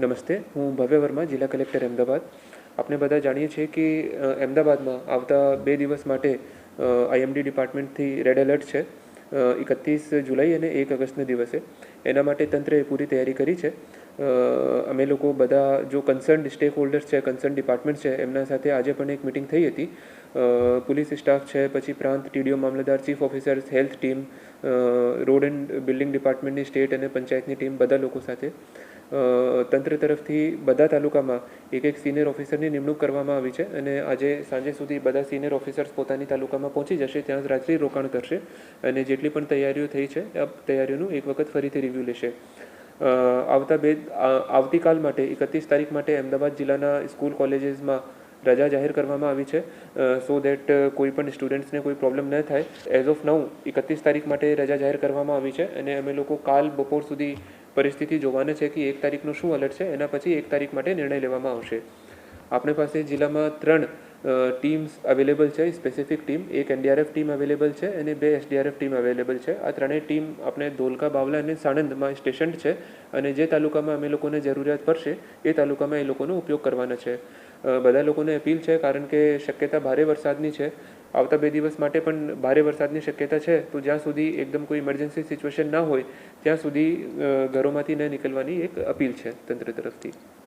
નમસ્તે, હું ભવ્ય વર્મા, જિલ્લા કલેક્ટર અમદાવાદ. આપણે બધા જાણીએ છીએ કે અમદાવાદમાં આવતા 2 દિવસ માટે આઈએમડી ડિપાર્ટમેન્ટથી રેડ એલર્ટ છે, 31 જુલાઈ અને 1 ઓગસ્ટના દિવસે. એના માટે તંત્રએ પૂરી તૈયારી કરી છે. અમે લોકો બધા જો કન્સર્ન સ્ટેક હોલ્ડર્સ છે, કન્સર્ન ડિપાર્ટમેન્ટ છે, એમના સાથે આજે પણ એક મિટિંગ થઈ હતી. પોલીસ સ્ટાફ છે, પછી પ્રાંત ટીડીઓ મામલતદાર, chief officers, health team, road and building ડિપાર્ટમેન્ટની સ્ટેટ અને પંચાયતની ટીમ, બધા લોકો સાથે તંત્ર તરફથી બધા તાલુકામાં એક સિનિયર ઓફિસરની નિમણૂક કરવામાં આવી છે અને આજે સાંજે સુધી બધા સિનિયર ઓફિસર્સ પોતાની તાલુકામાં પહોંચી જશે, ત્યાં રાત્રિ રોકાણ કરશે અને જેટલી પણ તૈયારીઓ થઈ છે આ તૈયારીઓનું એક વખત ફરીથી રિવ્યૂ લેશે. આવતીકાલ માટે 31 તારીખ માટે અમદાવાદ જિલ્લાના સ્કૂલ કોલેજીસમાં રજા જાહેર કરવામાં આવી છે, સો દેટ કોઈ પણ સ્ટુડન્ટ્સને કોઈ પ્રોબ્લેમ ન થાય. એઝ ઓફ નાઉ 31 તારીખ માટે રજા જાહેર કરવામાં આવી છે અને અમે લોકો કાલ બપોર સુધી પરિસ્થિતિ જોવાના છે કે 1 તારીખનું શું એલર્ટ છે, એના પછી 1 તારીખ માટે નિર્ણય લેવામાં આવશે. આપણી પાસે જિલ્લામાં 3 ટીમ્સ અવેલેબલ છે, સ્પેસિફિક ટીમ. એક એનડીઆરએફ ટીમ અવેલેબલ છે અને 2 એસડીઆરએફ ટીમ અવેલેબલ છે. આ ત્રણેય ટીમ આપણે ધોલકા, બાવલા અને સાણંદમાં સ્ટેશન્ડ છે અને જે તાલુકામાં અમે લોકોને જરૂરિયાત પડશે એ તાલુકામાં એ લોકોનો ઉપયોગ કરવાના છે. બધા લોકોને અપીલ છે, કારણ કે શક્યતા ભારે વરસાદની છે. આવતા 2 દિવસ માટે પણ ભારે વરસાદની શક્યતા છે, તો જ્યાં સુધી એકદમ કોઈ ઇમરજન્સી સિચ્યુએશન ના હોય ત્યાં સુધી ઘરોમાંથી ન નીકળવાની એક અપીલ છે તંત્ર તરફથી.